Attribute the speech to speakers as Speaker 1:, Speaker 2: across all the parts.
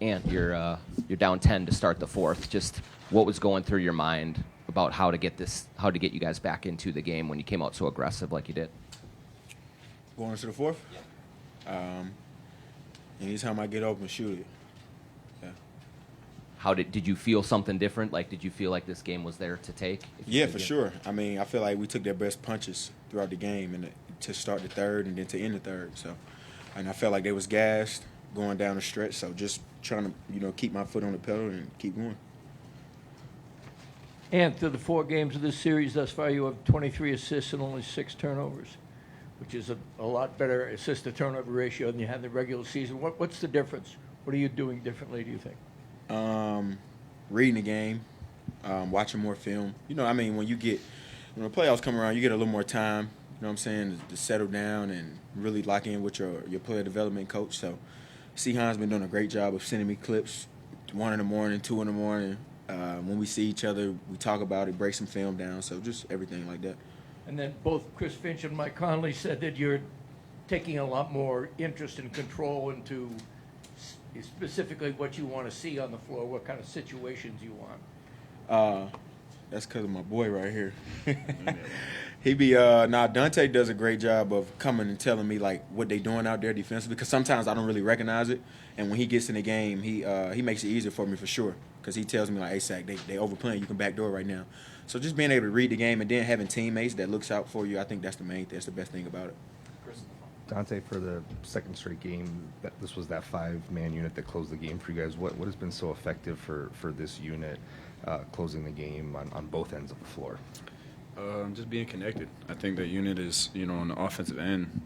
Speaker 1: And you're down 10 to start the fourth. Just what was going through your mind about how to get you guys back into the game when you came out so aggressive like you did?
Speaker 2: Going into the fourth? Yeah. Anytime I get open, shoot it. Yeah.
Speaker 1: How did you feel something different? Like, did you feel like this game was there to take?
Speaker 2: Yeah, for sure. I mean, I feel like we took their best punches throughout the game and to start the third and then to end the third. So, and I felt like they was gassed going down the stretch. So just trying to, keep my foot on the pedal and keep going.
Speaker 3: And through the 4 games of this series thus far, you have 23 assists and only 6 turnovers, which is a lot better assist-to-turnover ratio than you had in the regular season. What's the difference? What are you doing differently, do you think?
Speaker 2: Reading the game, watching more film. When the playoffs come around, you get a little more time, to settle down and really lock in with your player development coach. So, Sehan's been doing a great job of sending me clips 1 in the morning, 2 in the morning. When we see each other, we talk about it, break some film down. So just everything like that.
Speaker 3: And then both Chris Finch and Mike Conley said that you're taking a lot more interest and control into specifically what you want to see on the floor, what kind of situations you want.
Speaker 2: That's because of my boy right here. Dante does a great job of coming and telling me like what they doing out there defensively, because sometimes I don't really recognize it. And when he gets in the game, he makes it easier for me for sure, because he tells me like, hey, Sack, they overplaying, you can backdoor right now. So just being able to read the game and then having teammates that looks out for you, I think that's the main thing. That's the best thing about it.
Speaker 4: Dante, for the second straight game, this was that 5-man unit that closed the game for you guys. What has been so effective for this unit closing the game on both ends of the floor?
Speaker 5: Just being connected. I think the unit is, on the offensive end,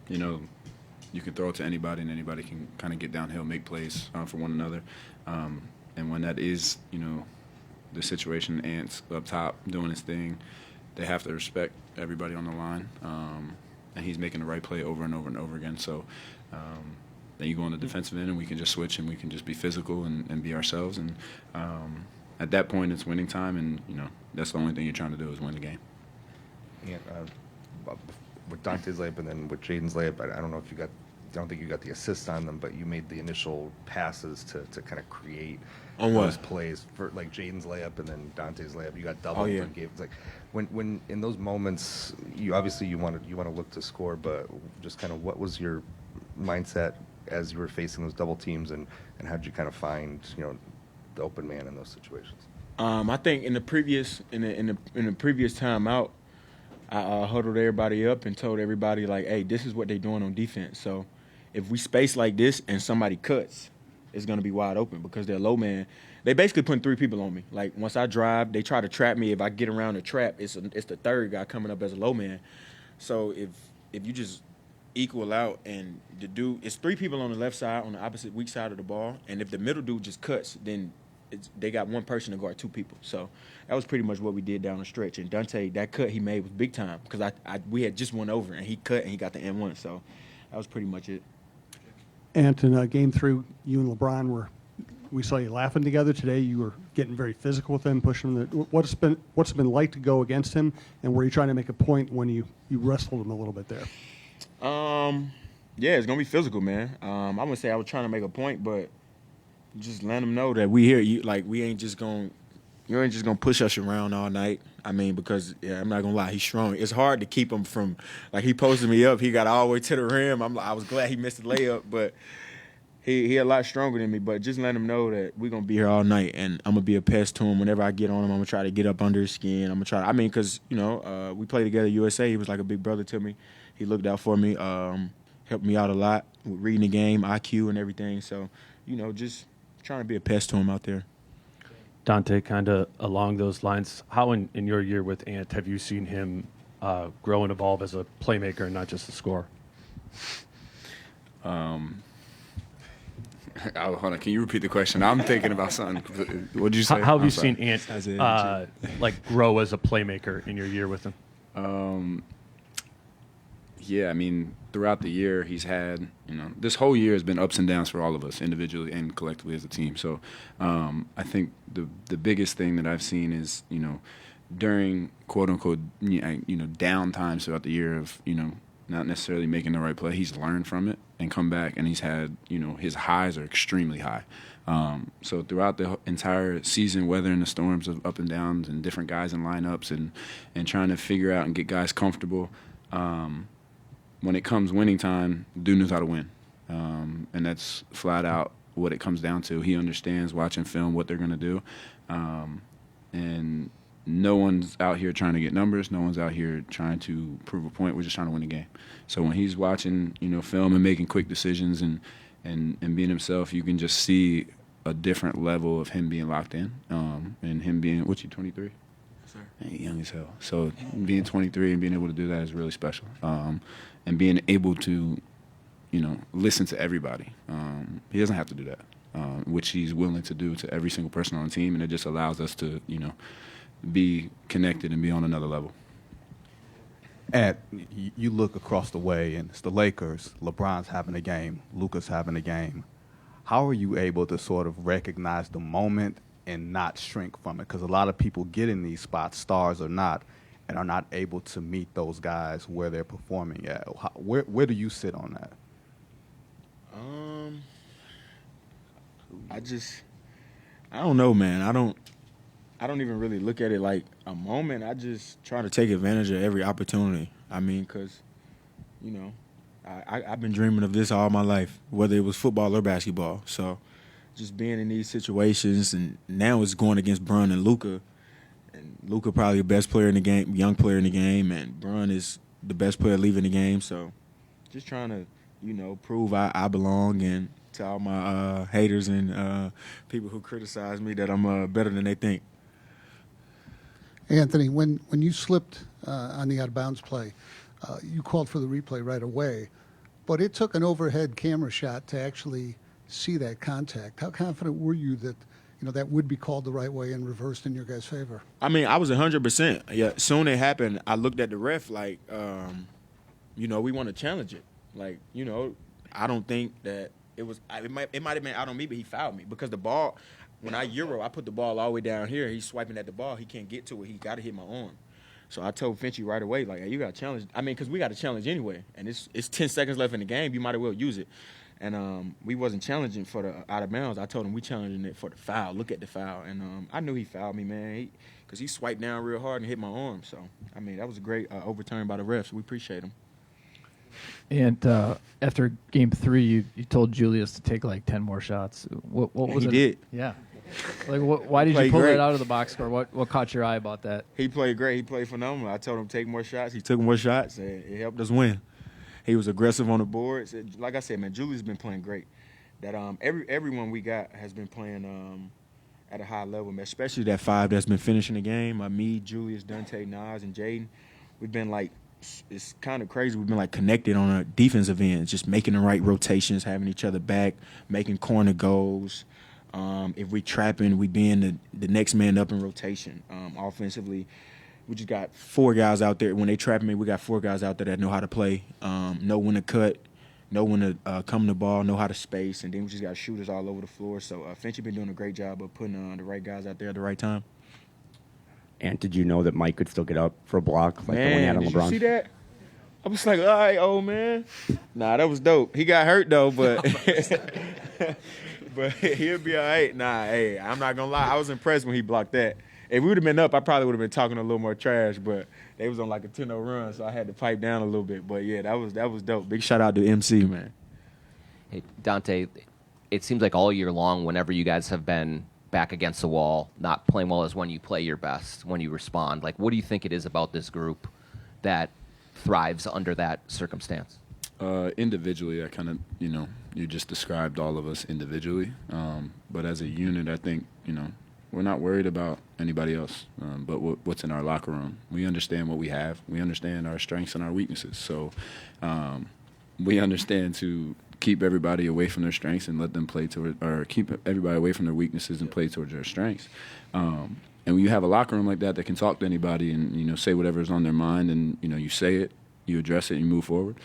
Speaker 5: you can throw it to anybody and anybody can kind of get downhill, make plays for one another. And when that is, the situation, Ant's up top doing his thing, they have to respect everybody on the line. And he's making the right play over and over and over again. So then you go on the defensive end and we can just switch and we can just be physical and be ourselves. And at that point, it's winning time, and, that's the only thing you're trying to do is win the game.
Speaker 4: And with Dante's layup and then with Jaden's layup, I don't think you got the assist on them, but you made the initial passes to kind of create those plays for like Jaden's layup and then Dante's layup. You got double.
Speaker 2: Yeah.
Speaker 4: It's like when in those moments, you want to look to score, but just kind of what was your mindset as you were facing those double teams, and how did you kind of find the open man in those situations?
Speaker 2: I think in the previous timeout, I huddled everybody up and told everybody like, hey, this is what they're doing on defense. So if we space like this and somebody cuts, it's going to be wide open because they're low man. They basically putting 3 people on me. Like, once I drive, they try to trap me. If I get around the trap, it's the third guy coming up as a low man. So if you just equal out and the dude, it's 3 people on the left side, on the opposite weak side of the ball, and if the middle dude just cuts, then they got 1 person to guard 2 people. So that was pretty much what we did down the stretch. And Dante, that cut he made was big time because we had just went over and he cut and he got the N1. So that was pretty much it.
Speaker 6: And in game 3, you and LeBron we saw you laughing together today. You were getting very physical with him, pushing him. What's it been like to go against him, and were you trying to make a point when you wrestled him a little bit there?
Speaker 2: Yeah, it's gonna be physical, man. I wouldn't say I was trying to make a point, but just let him know that we here. You ain't just gonna push us around all night. I mean, because I'm not gonna lie, he's strong. It's hard to keep him from, like, he posted me up. He got all the way to the rim. I was glad he missed the layup, but he a lot stronger than me. But just let him know that we're gonna be here all night, and I'm gonna be a pest to him. Whenever I get on him, I'm gonna try to get up under his skin. I'm gonna try. Because we played together at USA. He was like a big brother to me. He looked out for me, helped me out a lot with reading the game, IQ, and everything. So just trying to be a pest to him out there.
Speaker 7: Dante, kind of along those lines, how in your year with Ant have you seen him grow and evolve as a playmaker and not just a scorer?
Speaker 5: Hold on, can you repeat the question? I'm thinking about something. What did you say?
Speaker 7: How have you seen Ant grow as a playmaker in your year with him?
Speaker 5: Yeah, I mean, throughout the year, he's had, this whole year has been ups and downs for all of us, individually and collectively as a team. So I think the biggest thing that I've seen is, during quote unquote, down times throughout the year of, not necessarily making the right play. He's learned from it and come back, and he's had, his highs are extremely high. So throughout the entire season, weathering the storms of up and downs and different guys in lineups and trying to figure out and get guys comfortable, when it comes winning time, dude knows how to win. And that's flat out what it comes down to. He understands watching film what they're going to do. And no one's out here trying to get numbers. No one's out here trying to prove a point. We're just trying to win a game. So when he's watching, film and making quick decisions and being himself, you can just see a different level of him being locked in, and him being, 23?
Speaker 2: Sir.
Speaker 5: Young as hell. So being 23 and being able to do that is really special. And being able to, listen to everybody. He doesn't have to do that, which he's willing to do to every single person on the team, and it just allows us to, be connected and be on another level.
Speaker 8: And you look across the way, and it's the Lakers. LeBron's having a game. Luka's having a game. How are you able to sort of recognize the moment and not shrink from it? Because a lot of people get in these spots, stars or not, and are not able to meet those guys where they're performing at. Where do you sit on that?
Speaker 2: I don't know, man. I don't even really look at it like a moment. I just try to take advantage of every opportunity. I mean, because, I've been dreaming of this all my life, whether it was football or basketball. So just being in these situations, and now it's going against Bron and Luka. And Luka probably the best player in the game, young player in the game, and Bron is the best player leaving the game. So just trying to, prove I belong, and to all my haters and people who criticize me that I'm better than they think.
Speaker 9: Anthony, when you slipped on the out-of-bounds play, you called for the replay right away, but it took an overhead camera shot to actually see that contact. How confident were you that that would be called the right way and reversed in your guys' favor?
Speaker 2: I mean, I was 100%. Yeah, soon it happened. I looked at the ref like, we want to challenge it. Like, I don't think that it was. It might have been out on me, but he fouled me because the ball. When I put the ball all the way down here. He's swiping at the ball. He can't get to it. He got to hit my arm. So I told Finchy right away, like, hey, you got to challenge. I mean, because we got to challenge anyway. And it's 10 seconds left in the game. You might as well use it. And we wasn't challenging for the out of bounds. I told him we challenging it for the foul. Look at the foul. And I knew he fouled me, man, because he swiped down real hard and hit my arm. So, I mean, that was a great overturn by the refs. We appreciate him.
Speaker 10: And after Game 3, you told Julius to take like 10 more shots. What was it?
Speaker 2: He did.
Speaker 10: Yeah. Like, why did you pull that out of the box score? What caught your eye about that?
Speaker 2: He played great. He played phenomenal. I told him to take more shots. He took more shots, and it helped us win. He was aggressive on the boards. Like I said, man, Julius been playing great. That everyone we got has been playing at a high level, man. Especially that 5 that's been finishing the game. Me, Julius, Dante, Nas, and Jaden. We've been like, it's kind of crazy. We've been like connected on a defensive end, just making the right rotations, having each other back, making corner goals. If we trapping, we being the next man up in rotation. Offensively, we just got 4 guys out there. When they trapping me, we got 4 guys out there that know how to play, know when to cut, know when to come to the ball, know how to space, and then we just got shooters all over the floor. So Finchy been doing a great job of putting the right guys out there at the right time.
Speaker 11: And did you know that Mike could still get up for a block like the one he had on
Speaker 2: did
Speaker 11: LeBron?
Speaker 2: You see that? I was like, all right, old man. Nah, that was dope. He got hurt, though, but but he'll be all right. Nah, hey, I'm not going to lie. I was impressed when he blocked that. If we would have been up, I probably would have been talking a little more trash, but they was on like a 10-0 run, so I had to pipe down a little bit. But, yeah, that was dope. Big shout-out to MC, man.
Speaker 1: Hey, Dante, it seems like all year long, whenever you guys have been back against the wall, not playing well is when you play your best, when you respond. Like, what do you think it is about this group that thrives under that circumstance?
Speaker 5: Individually, I kind of, you just described all of us individually. But as a unit, I think, we're not worried about anybody else but what's in our locker room. We understand what we have. We understand our strengths and our weaknesses. So we understand to keep everybody away from their strengths and let them play or keep everybody away from their weaknesses and play towards their strengths. And when you have a locker room like that can talk to anybody and, say whatever's on their mind and, you say it, you address it, and you move forward.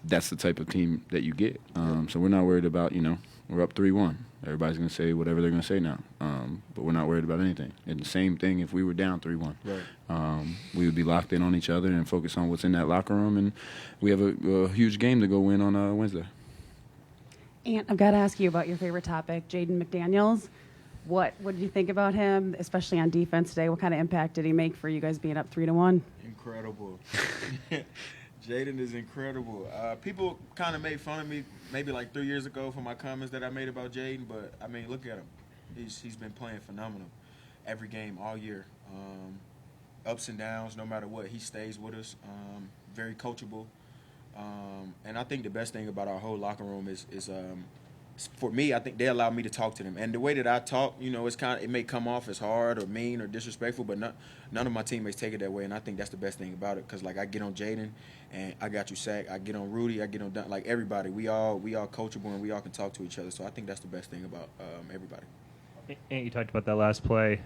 Speaker 5: That's the type of team that you get. So we're not worried about, we're up 3-1. Everybody's going to say whatever they're going to say now, but we're not worried about anything. And the same thing if we were down 3-1.
Speaker 2: Right.
Speaker 5: We would be locked in on each other and focus on what's in that locker room, and we have a huge game to go win on Wednesday.
Speaker 12: And I've got to ask you about your favorite topic, Jaden McDaniels. What did you think about him, especially on defense today? What kind of impact did he make for you guys being up 3-1?
Speaker 2: Incredible. Jaden is incredible. People kind of made fun of me maybe like 3 years ago for my comments that I made about Jaden, but I mean, look at him. He's been playing phenomenal every game all year. Ups and downs, no matter what, he stays with us. Very coachable. And I think the best thing about our whole locker room is for me, I think they allow me to talk to them. And the way that I talk, you know, it may come off as hard or mean or disrespectful, but none of my teammates take it that way. And I think that's the best thing about it, because like I get on Jaden and I got you sacked. I get on Rudy. I get on like everybody. We all coachable and we all can talk to each other. So I think that's the best thing about everybody.
Speaker 13: And you talked about that last play.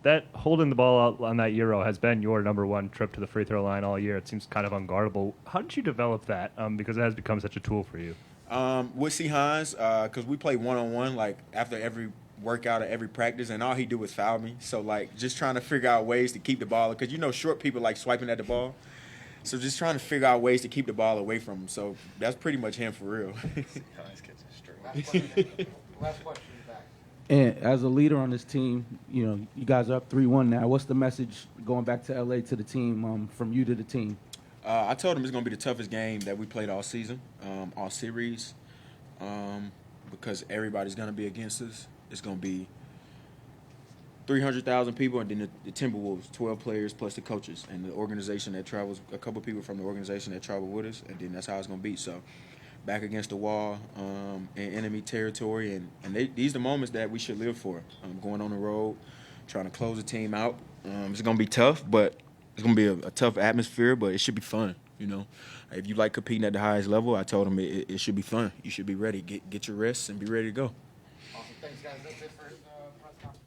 Speaker 13: That holding the ball out on that Euro has been your number one trip to the free throw line all year. It seems kind of unguardable. How did you develop that? Because it has become such a tool for you.
Speaker 2: With C. Hines, because we play one-on-one, like, after every workout or every practice, and all he do is foul me. So, like, just trying to figure out ways to keep the ball, because, you know, short people like swiping at the ball. So just trying to figure out ways to keep the ball away from him. So that's pretty much him for real.
Speaker 14: Last question back. And as a leader on this team, you know, you guys are up 3-1 now. What's the message going back to LA to the team, from you to the team?
Speaker 2: I told him it's going to be the toughest game that we played all season, all series, because everybody's going to be against us. It's going to be 300,000 people, and then the Timberwolves, 12 players plus the coaches and the organization that travels, a couple people from the organization that travel with us, and then that's how it's going to be. So back against the wall in enemy territory, and these are the moments that we should live for, going on the road, trying to close the team out. It's going to be tough, but it's going to be a tough atmosphere, but it should be fun, you know. If you like competing at the highest level, I told him it should be fun. You should be ready. Get your rest and be ready to go.
Speaker 14: Awesome. Thanks, guys. That's it for press conference.